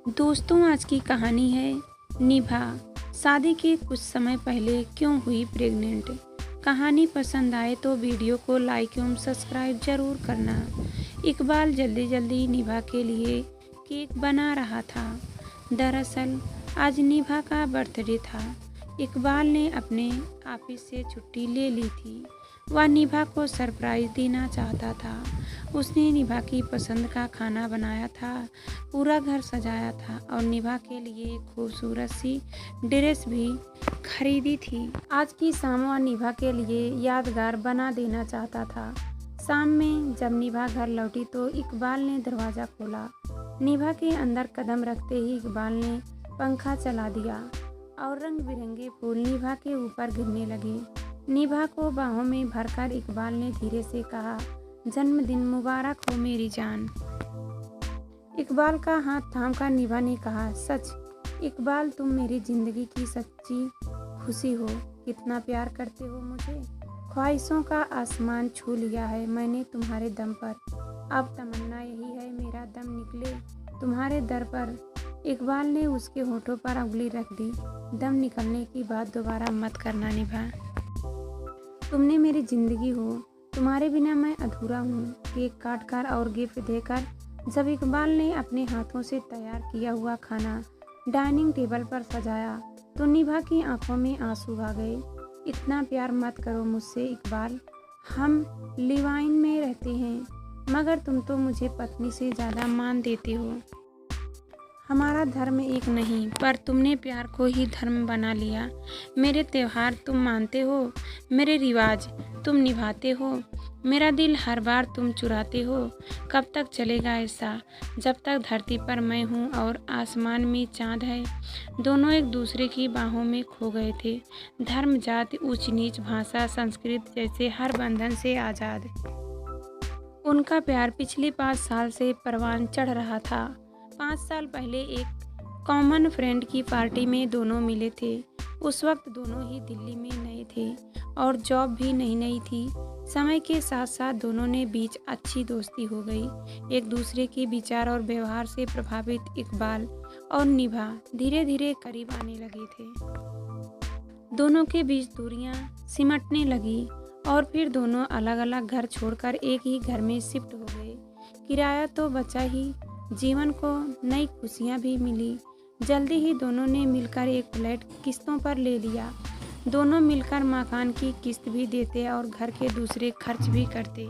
दोस्तों, आज की कहानी है निभा। शादी के कुछ समय पहले क्यों हुई प्रेग्नेंट। कहानी पसंद आए तो वीडियो को लाइक एवं सब्सक्राइब जरूर करना। इकबाल जल्दी जल्दी निभा के लिए केक बना रहा था। दरअसल आज निभा का बर्थडे था। इकबाल ने अपने ऑफिस से छुट्टी ले ली थी। वह निभा को सरप्राइज देना चाहता था। उसने निभा की पसंद का खाना बनाया था, पूरा घर सजाया था और निभा के लिए एक खूबसूरत सी ड्रेस भी खरीदी थी। आज की शाम वह निभा के लिए यादगार बना देना चाहता था। शाम में जब निभा घर लौटी तो इकबाल ने दरवाज़ा खोला। निभा के अंदर कदम रखते ही इकबाल ने पंखा चला दिया और रंग बिरंगे फूल निभा के ऊपर गिरने लगे। निभा को बाहों में भरकर इकबाल ने धीरे से कहा, जन्मदिन मुबारक हो मेरी जान। इकबाल का हाथ थामकर निभा ने कहा, सच इकबाल, तुम मेरी जिंदगी की सच्ची खुशी हो। कितना प्यार करते हो मुझे। ख्वाहिशों का आसमान छू लिया है मैंने तुम्हारे दम पर। अब तमन्ना यही है मेरा दम निकले तुम्हारे दर पर। इकबाल ने उसके होठों पर उंगली रख दी। दम निकलने की बात दोबारा मत करना निभा। तुमने मेरी जिंदगी हो, तुम्हारे बिना मैं अधूरा हूँ। केक काट कर और गिफ्ट देकर जब इकबाल ने अपने हाथों से तैयार किया हुआ खाना डाइनिंग टेबल पर सजाया तो निभा की आंखों में आंसू आ गए। इतना प्यार मत करो मुझसे इकबाल। हम लिवाइन में रहते हैं मगर तुम तो मुझे पत्नी से ज़्यादा मान देते हो। हमारा धर्म एक नहीं, पर तुमने प्यार को ही धर्म बना लिया। मेरे त्योहार तुम मानते हो, मेरे रिवाज तुम निभाते हो, मेरा दिल हर बार तुम चुराते हो। कब तक चलेगा ऐसा, जब तक धरती पर मैं हूँ और आसमान में चाँद है। दोनों एक दूसरे की बाहों में खो गए थे। धर्म, जाति, ऊंच नीच, भाषा, संस्कृति जैसे हर बंधन से आज़ाद। उनका प्यार पिछले 5 साल से परवान चढ़ रहा था। 5 साल पहले एक कॉमन फ्रेंड की पार्टी में दोनों मिले थे। उस वक्त दोनों ही दिल्ली में नए थे और जॉब भी नई नई थी। समय के साथ साथ दोनों ने बीच अच्छी दोस्ती हो गई। एक दूसरे के विचार और व्यवहार से प्रभावित इकबाल और निभा धीरे धीरे करीब आने लगे थे। दोनों के बीच दूरियां सिमटने लगी और फिर दोनों अलग अलग घर छोड़कर एक ही घर में शिफ्ट हो गए। किराया तो बचा ही, जीवन को नई खुशियां भी मिली। जल्दी ही दोनों ने मिलकर एक फ्लैट किस्तों पर ले लिया। दोनों मिलकर मकान की किस्त भी देते और घर के दूसरे खर्च भी करते।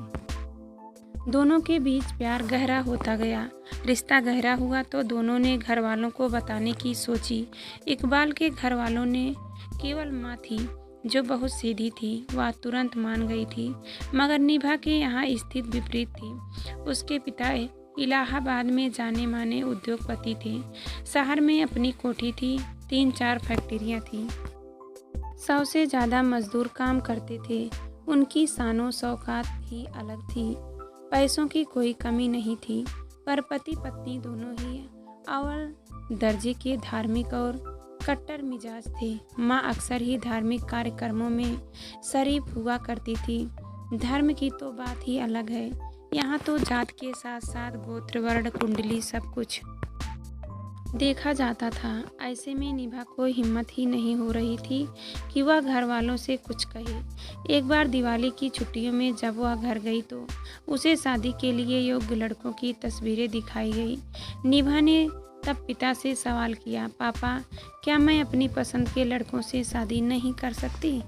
दोनों के बीच प्यार गहरा होता गया। रिश्ता गहरा हुआ तो दोनों ने घर वालों को बताने की सोची। इकबाल के घर वालों ने केवल माँ थी जो बहुत सीधी थी, वह तुरंत मान गई थी। मगर निभा के यहाँ स्थिति विपरीत थी। उसके पिता इलाहाबाद में जाने माने उद्योगपति थे। शहर में अपनी कोठी थी, 3-4 फैक्ट्रियाँ थीं। 100 से ज़्यादा मजदूर काम करते थे। उनकी शानो शौकात ही अलग थी। पैसों की कोई कमी नहीं थी, पर पति पत्नी दोनों ही अव्वल दर्जे के धार्मिक और कट्टर मिजाज थे। माँ अक्सर ही धार्मिक कार्यक्रमों में शरीफ हुआ करती थी। धर्म की तो बात ही अलग है। यहाँ तो जात के साथ साथ गोत्र, वर्ण, कुंडली सब कुछ देखा जाता था। ऐसे में निभा को हिम्मत ही नहीं हो रही थी कि वह घर वालों से कुछ कहे। एक बार दिवाली की छुट्टियों में जब वह घर गई तो उसे शादी के लिए योग्य लड़कों की तस्वीरें दिखाई गई। निभा ने तब पिता से सवाल किया, पापा, क्या मैं अपनी पसंद के लड़कों से शादी नहीं कर सकती?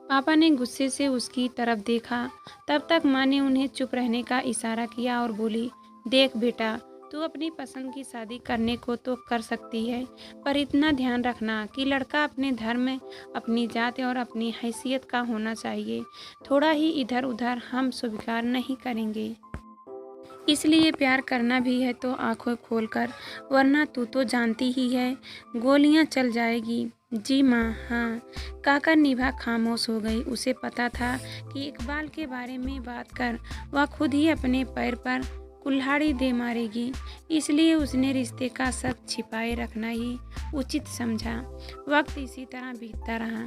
पापा ने गुस्से से उसकी तरफ देखा। तब तक माँ ने उन्हें चुप रहने का इशारा किया और बोली, देख बेटा, तू अपनी पसंद की शादी करने को तो कर सकती है, पर इतना ध्यान रखना कि लड़का अपने धर्म, अपनी जात और अपनी हैसियत का होना चाहिए। थोड़ा ही इधर उधर हम स्वीकार नहीं करेंगे। इसलिए प्यार करना भी है तो आंखें खोलकर, वरना तू तो जानती ही है गोलियां चल जाएगी। जी माँ, हाँ। कहकर निभा खामोश हो गई। उसे पता था कि इकबाल के बारे में बात कर वह खुद ही अपने पैर पर कुल्हाड़ी दे मारेगी। इसलिए उसने रिश्ते का सच छिपाए रखना ही उचित समझा। वक्त इसी तरह बीतता रहा।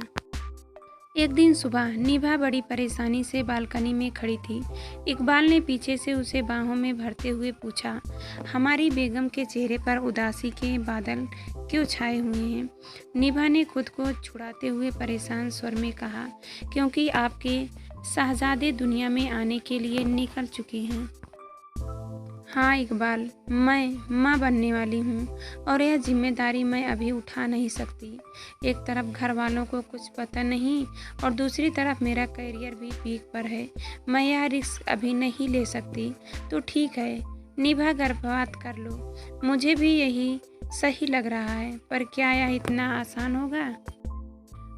एक दिन सुबह निभा बड़ी परेशानी से बालकनी में खड़ी थी। इकबाल ने पीछे से उसे बाहों में भरते हुए पूछा, हमारी बेगम के चेहरे पर उदासी के बादल क्यों छाए हुए हैं? निभा ने खुद को छुड़ाते हुए परेशान स्वर में कहा, क्योंकि आपके शहजादे दुनिया में आने के लिए निकल चुके हैं। हाँ इकबाल, मैं माँ बनने वाली हूँ और यह जिम्मेदारी मैं अभी उठा नहीं सकती। एक तरफ घर वालों को कुछ पता नहीं और दूसरी तरफ मेरा करियर भी पीक पर है। मैं यह रिस्क अभी नहीं ले सकती। तो ठीक है, निभा गर्भपात कर लो, मुझे भी यही सही लग रहा है। पर क्या यह इतना आसान होगा?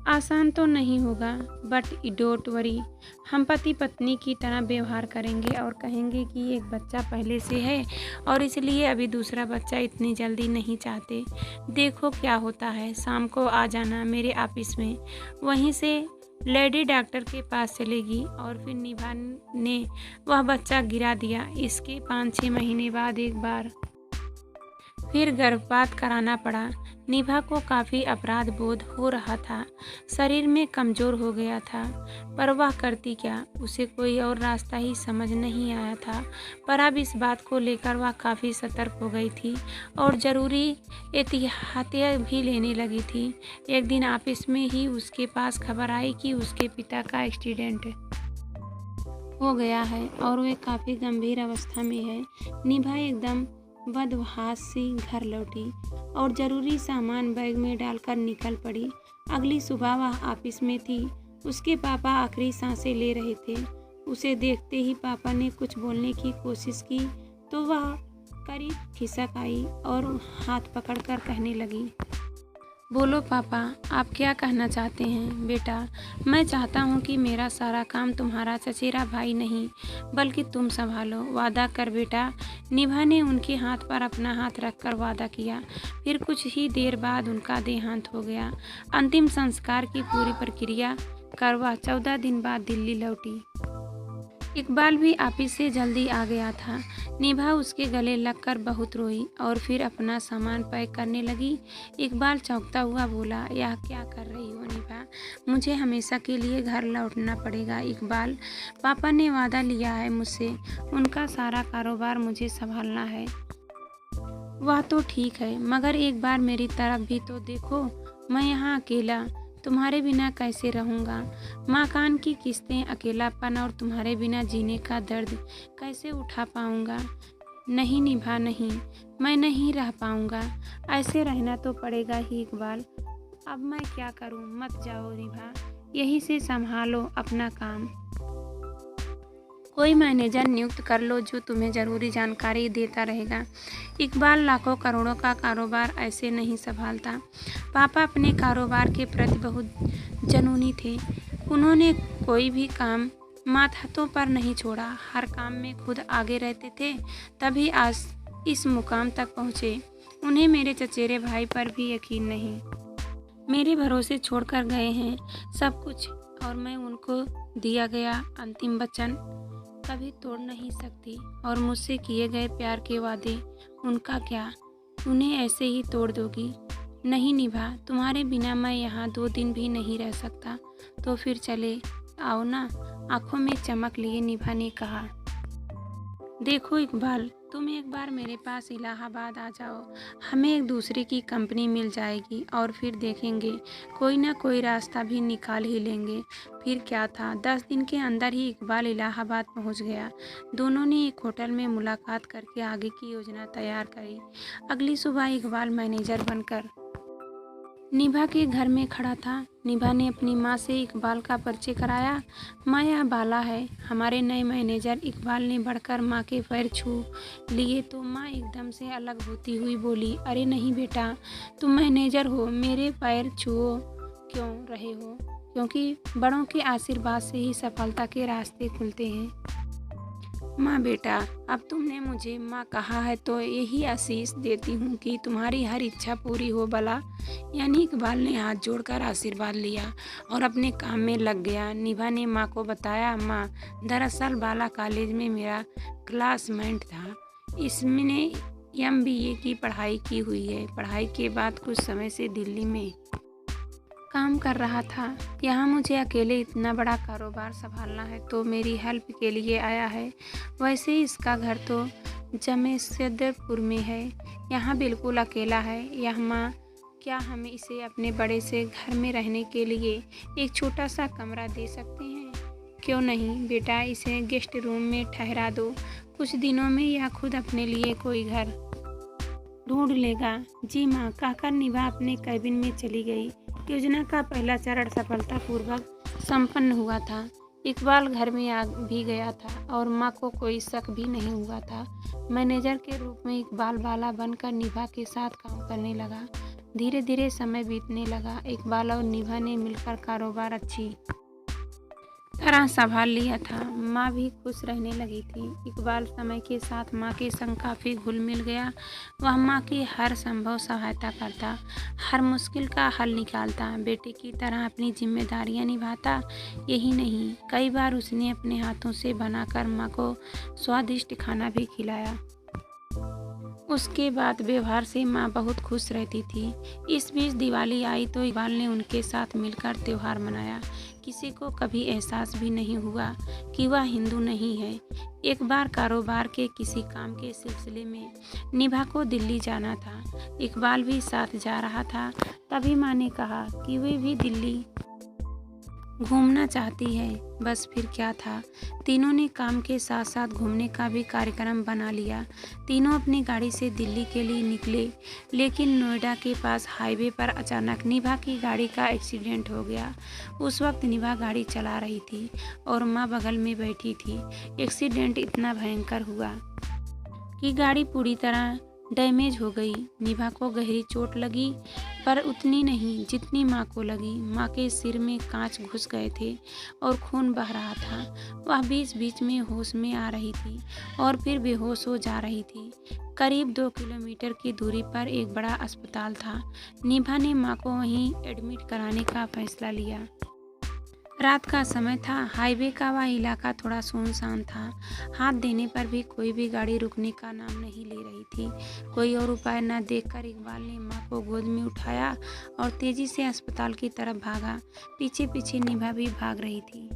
आसान तो नहीं होगा, बट डोंट वरी, हम पति पत्नी की तरह व्यवहार करेंगे और कहेंगे कि एक बच्चा पहले से है और इसलिए अभी दूसरा बच्चा इतनी जल्दी नहीं चाहते। देखो क्या होता है, शाम को आ जाना मेरे ऑफिस में। वहीं से लेडी डॉक्टर के पास चलेगी और फिर निभा ने वह बच्चा गिरा दिया। इसके 5-6 महीने बाद एक बार फिर गर्भपात कराना पड़ा। निभा को काफ़ी अपराध बोध हो रहा था, शरीर में कमज़ोर हो गया था, पर वह करती क्या, उसे कोई और रास्ता ही समझ नहीं आया था। पर अब इस बात को लेकर वह काफ़ी सतर्क हो गई थी और ज़रूरी एहतियातें भी लेने लगी थी। एक दिन ऑफिस में ही उसके पास खबर आई कि उसके पिता का एक्सीडेंट हो गया है और वे काफ़ी गंभीर अवस्था में है। निभा एकदम बदहवास सी घर लौटी और ज़रूरी सामान बैग में डालकर निकल पड़ी। अगली सुबह वह ऑफिस में थी। उसके पापा आखिरी सांसें ले रहे थे। उसे देखते ही पापा ने कुछ बोलने की कोशिश की तो वह करीब खिसक आई और हाथ पकड़कर कहने लगी, बोलो पापा, आप क्या कहना चाहते हैं? बेटा, मैं चाहता हूँ कि मेरा सारा काम तुम्हारा चचेरा भाई नहीं बल्कि तुम संभालो। वादा कर बेटा। निभा ने उनके हाथ पर अपना हाथ रखकर वादा किया। फिर कुछ ही देर बाद उनका देहांत हो गया। अंतिम संस्कार की पूरी प्रक्रिया कर वह 14 दिन बाद दिल्ली लौटी। इकबाल भी ऑफिस से जल्दी आ गया था। निभा उसके गले लगकर बहुत रोई और फिर अपना सामान पैक करने लगी। इकबाल चौंकता हुआ बोला, यह क्या कर रही हो निभा? मुझे हमेशा के लिए घर लौटना पड़ेगा। इकबाल, पापा ने वादा लिया है मुझसे, उनका सारा कारोबार मुझे संभालना है। वह तो ठीक है, मगर एक बार मेरी तरफ भी तो देखो। मैं यहाँ अकेला तुम्हारे बिना कैसे रहूँगा? मकान की किस्तें, अकेलापन और तुम्हारे बिना जीने का दर्द कैसे उठा पाऊँगा? नहीं निभा, नहीं, मैं नहीं रह पाऊँगा। ऐसे रहना तो पड़ेगा ही इकबाल। अब मैं क्या करूँ? मत जाओ निभा, यहीं से संभालो अपना काम। कोई मैनेजर नियुक्त कर लो जो तुम्हें ज़रूरी जानकारी देता रहेगा। इकबाल लाखों करोड़ों का कारोबार ऐसे नहीं संभालता। पापा अपने कारोबार के प्रति बहुत जुनूनी थे। उन्होंने कोई भी काम माथातों पर नहीं छोड़ा, हर काम में खुद आगे रहते थे, तभी आज इस मुकाम तक पहुँचे। उन्हें मेरे चचेरे भाई पर भी यकीन नहीं। मेरे भरोसे छोड़कर गए हैं सब कुछ और मैं उनको दिया गया अंतिम वचन कभी तोड़ नहीं सकती। और मुझसे किए गए प्यार के वादे, उनका क्या? उन्हें ऐसे ही तोड़ दोगी? नहीं निभा, तुम्हारे बिना मैं यहाँ 2 दिन भी नहीं रह सकता। तो फिर चले आओ ना। आंखों में चमक लिए निभा ने कहा, देखो इकबाल, तुम एक बार मेरे पास इलाहाबाद आ जाओ, हमें एक दूसरे की कंपनी मिल जाएगी और फिर देखेंगे, कोई ना कोई रास्ता भी निकाल ही लेंगे। फिर क्या था, 10 दिन के अंदर ही इकबाल इलाहाबाद पहुंच गया। दोनों ने एक होटल में मुलाकात करके आगे की योजना तैयार करी। अगली सुबह इकबाल मैनेजर बनकर निभा के घर में खड़ा था। निभा ने अपनी माँ से इकबाल का परिचय कराया। माँ, यह बाला है, हमारे नए मैनेजर। इकबाल ने बढ़कर माँ के पैर छू लिए तो माँ एकदम से अलग होती हुई बोली, अरे नहीं बेटा, तुम मैनेजर हो, मेरे पैर छुओ क्यों रहे हो? क्योंकि बड़ों के आशीर्वाद से ही सफलता के रास्ते खुलते हैं। माँ बेटा, अब तुमने मुझे माँ कहा है तो यही आशीष देती हूँ कि तुम्हारी हर इच्छा पूरी हो भला। यानी इकबाल ने हाथ जोड़कर आशीर्वाद लिया और अपने काम में लग गया। निभा ने माँ को बताया, माँ, दरअसल बाला कॉलेज में मेरा क्लासमेट था, इसने MBA की पढ़ाई की हुई है। पढ़ाई के बाद कुछ समय से दिल्ली में काम कर रहा था। यहाँ मुझे अकेले इतना बड़ा कारोबार संभालना है तो मेरी हेल्प के लिए आया है। वैसे इसका घर तो जमशेदपुर में है, यहाँ बिल्कुल अकेला है। यह माँ, क्या हम इसे अपने बड़े से घर में रहने के लिए एक छोटा सा कमरा दे सकते हैं? क्यों नहीं बेटा, इसे गेस्ट रूम में ठहरा दो। कुछ दिनों में यह खुद अपने लिए कोई घर ढूंढ लेगा। जी माँ, कहकर निभा अपने कैबिन में चली गई। योजना का पहला चरण सफलतापूर्वक संपन्न हुआ था। इकबाल घर में आ भी गया था और माँ को कोई शक भी नहीं हुआ था। मैनेजर के रूप में इकबाल बाला बनकर निभा के साथ काम करने लगा। धीरे धीरे समय बीतने लगा। इकबाल और निभा ने मिलकर कारोबार अच्छी तरह संभाल लिया था। माँ भी खुश रहने लगी थी। इकबाल समय के साथ माँ के संग काफ़ी घुल मिल गया। वह माँ की हर संभव सहायता करता, हर मुश्किल का हल निकालता, बेटे की तरह अपनी जिम्मेदारियाँ निभाता। यही नहीं, कई बार उसने अपने हाथों से बनाकर माँ को स्वादिष्ट खाना भी खिलाया। उसके बाद व्यवहार से माँ बहुत खुश रहती थी। इस बीच दिवाली आई तो इकबाल ने उनके साथ मिलकर त्यौहार मनाया। किसी को कभी एहसास भी नहीं हुआ कि वह हिंदू नहीं है। एक बार कारोबार के किसी काम के सिलसिले में निभा को दिल्ली जाना था। इकबाल भी साथ जा रहा था। तभी माँ ने कहा कि वे भी दिल्ली घूमना चाहती है। बस फिर क्या था, तीनों ने काम के साथ साथ घूमने का भी कार्यक्रम बना लिया। तीनों अपनी गाड़ी से दिल्ली के लिए निकले, लेकिन नोएडा के पास हाईवे पर अचानक निभा की गाड़ी का एक्सीडेंट हो गया। उस वक्त निभा गाड़ी चला रही थी और माँ बगल में बैठी थी। एक्सीडेंट इतना भयंकर हुआ कि गाड़ी पूरी तरह डैमेज हो गई। निभा को गहरी चोट लगी, पर उतनी नहीं जितनी माँ को लगी। माँ के सिर में कांच घुस गए थे और खून बह रहा था। वह बीच बीच में होश में आ रही थी और फिर बेहोश हो जा रही थी। करीब 2 किलोमीटर की दूरी पर एक बड़ा अस्पताल था। निभा ने माँ को वहीं एडमिट कराने का फैसला लिया। रात का समय था। हाईवे का वह इलाका थोड़ा सुनसान था। हाथ देने पर भी कोई भी गाड़ी रुकने का नाम नहीं ले रही थी। कोई और उपाय न देखकर इकबाल ने माँ को गोद में उठाया और तेजी से अस्पताल की तरफ भागा। पीछे पीछे निभा भी भाग रही थी।